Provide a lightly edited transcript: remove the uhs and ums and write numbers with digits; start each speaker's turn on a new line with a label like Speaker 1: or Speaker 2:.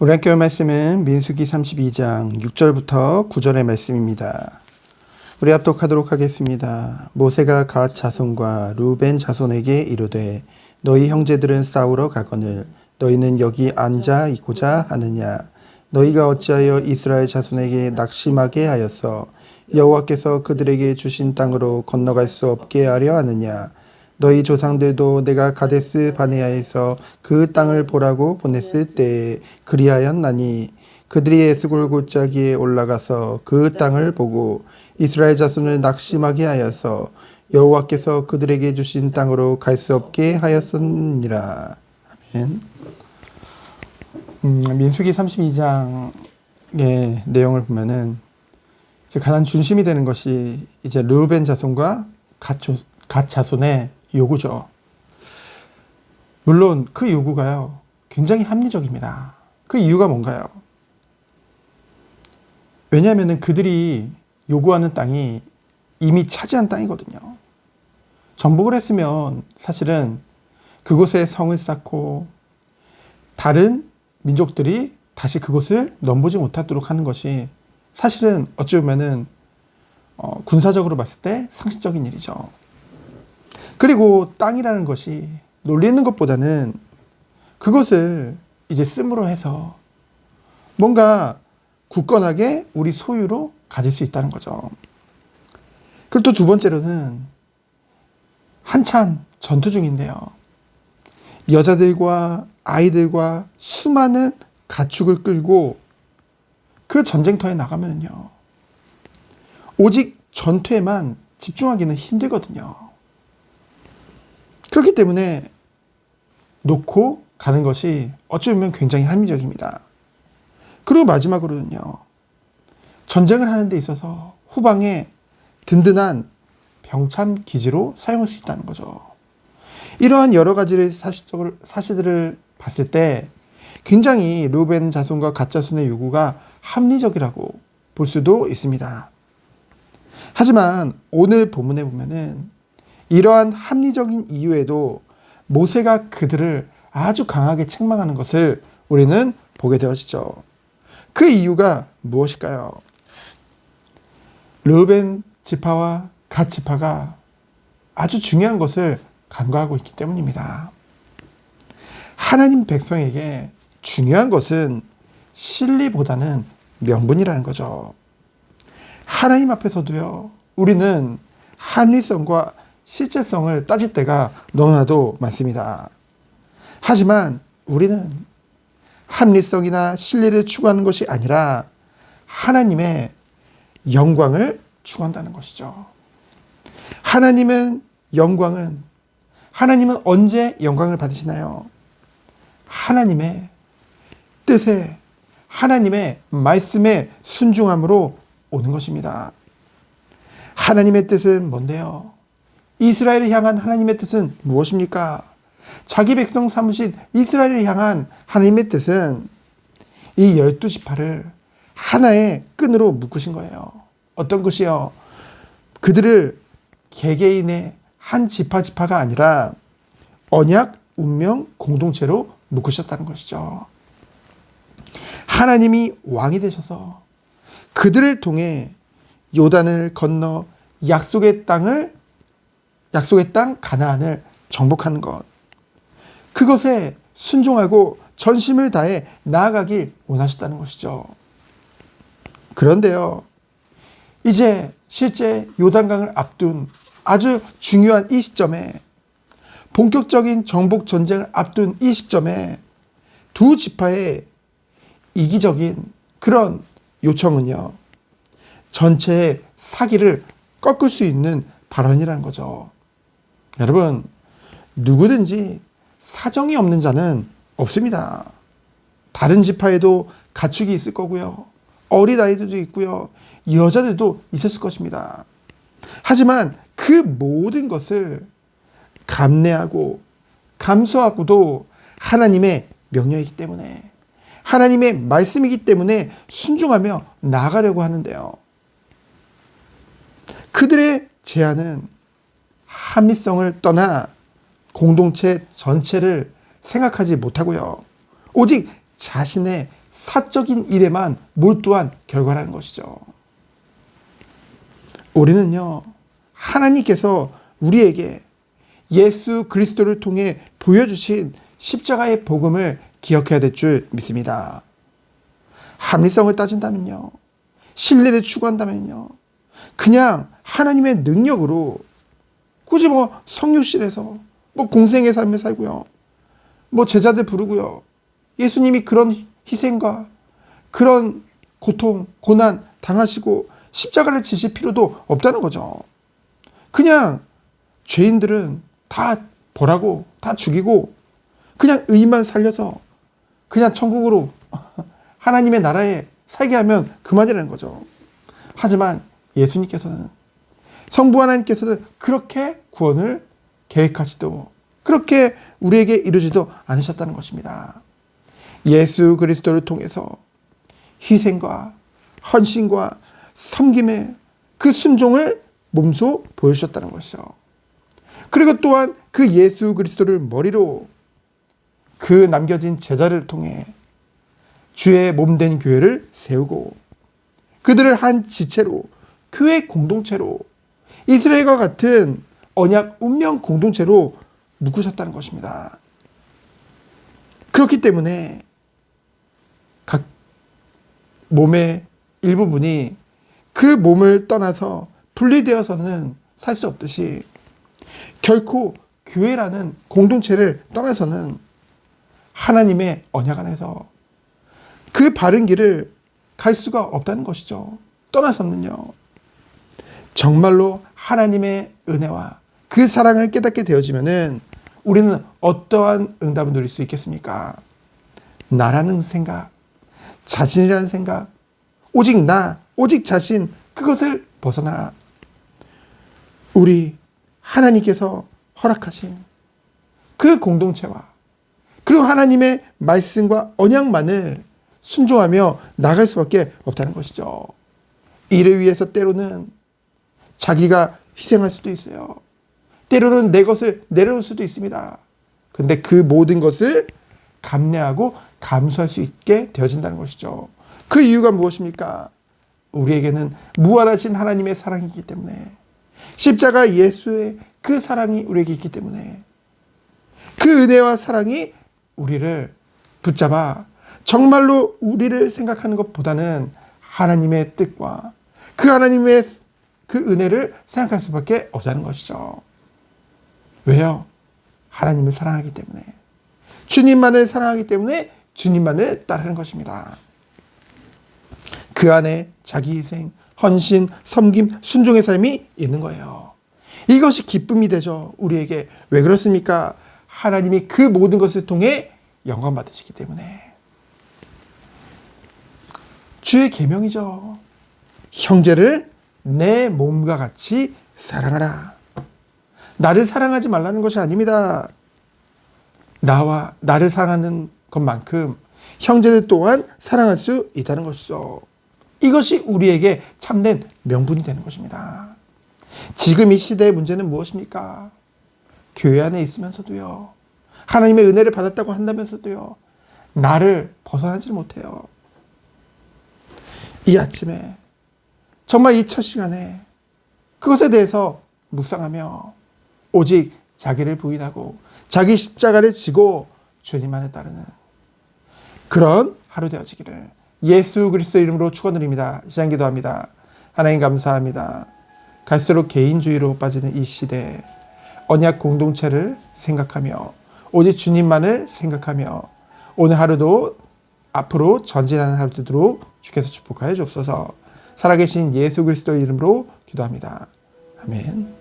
Speaker 1: 오늘 학교 말씀은 민수기 32장 6절부터 9절의 말씀입니다. 우리 합독하도록 하겠습니다. 모세가 갓 자손과 루벤 자손에게 이르되 너희 형제들은 싸우러 가거늘 너희는 여기 앉아 있고자 하느냐. 너희가 어찌하여 이스라엘 자손에게 낙심하게 하여서 여호와께서 그들에게 주신 땅으로 건너갈 수 없게 하려 하느냐. 너희 조상들도 내가 가데스 바네아에서 그 땅을 보라고 보냈을 때에 그리하였나니 그들이 에스골 골짜기에 올라가서 그 땅을 보고 이스라엘 자손을 낙심하게 하여서 여호와께서 그들에게 주신 땅으로 갈 수 없게 하였느니라. 아멘. 민수기 32장의 내용을 보면은 이제 가장 중심이 되는 것이 이제 르우벤 자손과 갓 자손의 요구죠. 물론 그 요구가요, 굉장히 합리적입니다. 그 이유가 뭔가요? 왜냐하면 그들이 요구하는 땅이 이미 차지한 땅이거든요. 정복을 했으면 사실은 그곳에 성을 쌓고 다른 민족들이 다시 그곳을 넘보지 못하도록 하는 것이 사실은 어찌 보면은 군사적으로 봤을 때 상식적인 일이죠. 그리고 땅이라는 것이 놀리는 것보다는 그것을 이제 씀으로 해서 뭔가 굳건하게 우리 소유로 가질 수 있다는 거죠. 그리고 또 두 번째로는 한참 전투 중인데요. 여자들과 아이들과 수많은 가축을 끌고 그 전쟁터에 나가면요, 오직 전투에만 집중하기는 힘들거든요. 그렇기 때문에 놓고 가는 것이 어찌 보면 굉장히 합리적입니다. 그리고 마지막으로는요, 전쟁을 하는 데 있어서 후방에 든든한 병참 기지로 사용할 수 있다는 거죠. 이러한 여러 가지의 사실들을 봤을 때 굉장히 르우벤 자손과 갓 자손의 요구가 합리적이라고 볼 수도 있습니다. 하지만 오늘 본문에 보면은 이러한 합리적인 이유에도 모세가 그들을 아주 강하게 책망하는 것을 우리는 보게 되어지죠. 그 이유가 무엇일까요? 르우벤 지파와 갓 지파가 아주 중요한 것을 간과하고 있기 때문입니다. 하나님 백성에게 중요한 것은 실리보다는 명분이라는 거죠. 하나님 앞에서도요, 우리는 합리성과 실제성을 따질 때가 너무나도 많습니다. 하지만 우리는 합리성이나 신뢰를 추구하는 것이 아니라 하나님의 영광을 추구한다는 것이죠. 하나님은 언제 영광을 받으시나요? 하나님의 뜻에, 하나님의 말씀에 순종함으로 오는 것입니다. 하나님의 뜻은 뭔데요? 이스라엘을 향한 하나님의 뜻은 무엇입니까? 자기 백성 삼으신 이스라엘을 향한 하나님의 뜻은 이 12지파를 하나의 끈으로 묶으신 거예요. 어떤 것이요? 그들을 개개인의 한 지파가 아니라 언약, 운명, 공동체로 묶으셨다는 것이죠. 하나님이 왕이 되셔서 그들을 통해 요단을 건너 약속의 땅 가나안을 정복하는 것, 그것에 순종하고 전심을 다해 나아가길 원하셨다는 것이죠. 그런데요, 이제 실제 요단강을 앞둔 아주 중요한 이 시점에, 본격적인 정복 전쟁을 앞둔 이 시점에 두 지파의 이기적인 그런 요청은요, 전체의 사기를 꺾을 수 있는 발언이라는 거죠. 여러분, 누구든지 사정이 없는 자는 없습니다. 다른 지파에도 가축이 있을 거고요, 어린아이들도 있고요, 여자들도 있었을 것입니다. 하지만 그 모든 것을 감내하고 감수하고도 하나님의 명령이기 때문에, 하나님의 말씀이기 때문에 순종하며 나아가려고 하는데요, 그들의 제안은 합리성을 떠나 공동체 전체를 생각하지 못하고요, 오직 자신의 사적인 일에만 몰두한 결과라는 것이죠. 우리는요, 하나님께서 우리에게 예수 그리스도를 통해 보여주신 십자가의 복음을 기억해야 될 줄 믿습니다. 합리성을 따진다면요, 신뢰를 추구한다면요, 그냥 하나님의 능력으로 굳이 성육신에서 공생의 삶을 살고요, 제자들 부르고요, 예수님이 그런 희생과 그런 고통, 고난 당하시고 십자가를 지실 필요도 없다는 거죠. 그냥 죄인들은 다 벌하고 다 죽이고 그냥 의인만 살려서 그냥 천국으로 하나님의 나라에 살게 하면 그만이라는 거죠. 하지만 예수님께서는, 성부 하나님께서는 그렇게 구원을 계획하시도 그렇게 우리에게 이루지도 않으셨다는 것입니다. 예수 그리스도를 통해서 희생과 헌신과 섬김의 그 순종을 몸소 보여주셨다는 것이죠. 그리고 또한 그 예수 그리스도를 머리로 그 남겨진 제자를 통해 주의 몸된 교회를 세우고 그들을 한 지체로, 교회 공동체로, 이스라엘과 같은 언약 운명 공동체로 묶으셨다는 것입니다. 그렇기 때문에 각 몸의 일부분이 그 몸을 떠나서 분리되어서는 살 수 없듯이 결코 교회라는 공동체를 떠나서는 하나님의 언약 안에서 그 바른 길을 갈 수가 없다는 것이죠. 떠나서는요, 정말로 하나님의 은혜와 그 사랑을 깨닫게 되어지면은 우리는 어떠한 응답을 누릴 수 있겠습니까? 나라는 생각, 자신이라는 생각, 오직 나, 오직 자신, 그것을 벗어나 우리 하나님께서 허락하신 그 공동체와 그리고 하나님의 말씀과 언약만을 순종하며 나갈 수밖에 없다는 것이죠. 이를 위해서 때로는 자기가 희생할 수도 있어요. 때로는 내 것을 내려놓을 수도 있습니다. 그런데 그 모든 것을 감내하고 감수할 수 있게 되어진다는 것이죠. 그 이유가 무엇입니까? 우리에게는 무한하신 하나님의 사랑이기 때문에, 십자가 예수의 그 사랑이 우리에게 있기 때문에, 그 은혜와 사랑이 우리를 붙잡아 정말로 우리를 생각하는 것보다는 하나님의 뜻과 그 하나님의 그 은혜를 생각할 수밖에 없다는 것이죠. 왜요? 하나님을 사랑하기 때문에, 주님만을 사랑하기 때문에 주님만을 따르는 것입니다. 그 안에 자기 희생, 헌신, 섬김, 순종의 삶이 있는 거예요. 이것이 기쁨이 되죠, 우리에게. 왜 그렇습니까? 하나님이 그 모든 것을 통해 영광 받으시기 때문에. 주의 계명이죠. 형제를 내 몸과 같이 사랑하라. 나를 사랑하지 말라는 것이 아닙니다. 나와 나를 사랑하는 것만큼 형제들 또한 사랑할 수 있다는 것이죠. 이것이 우리에게 참된 명분이 되는 것입니다. 지금 이 시대의 문제는 무엇입니까? 교회 안에 있으면서도요, 하나님의 은혜를 받았다고 한다면서도요, 나를 벗어나지 못해요. 이 아침에 정말 이 첫 시간에 그것에 대해서 묵상하며 오직 자기를 부인하고 자기 십자가를 지고 주님만을 따르는 그런 하루 되어지기를 예수 그리스도 이름으로 축원드립니다. 시간 기도합니다. 하나님 감사합니다. 갈수록 개인주의로 빠지는 이 시대에 언약 공동체를 생각하며 오직 주님만을 생각하며 오늘 하루도 앞으로 전진하는 하루 되도록 주께서 축복하여 주옵소서. 살아계신 예수 그리스도 이름으로 기도합니다. 아멘.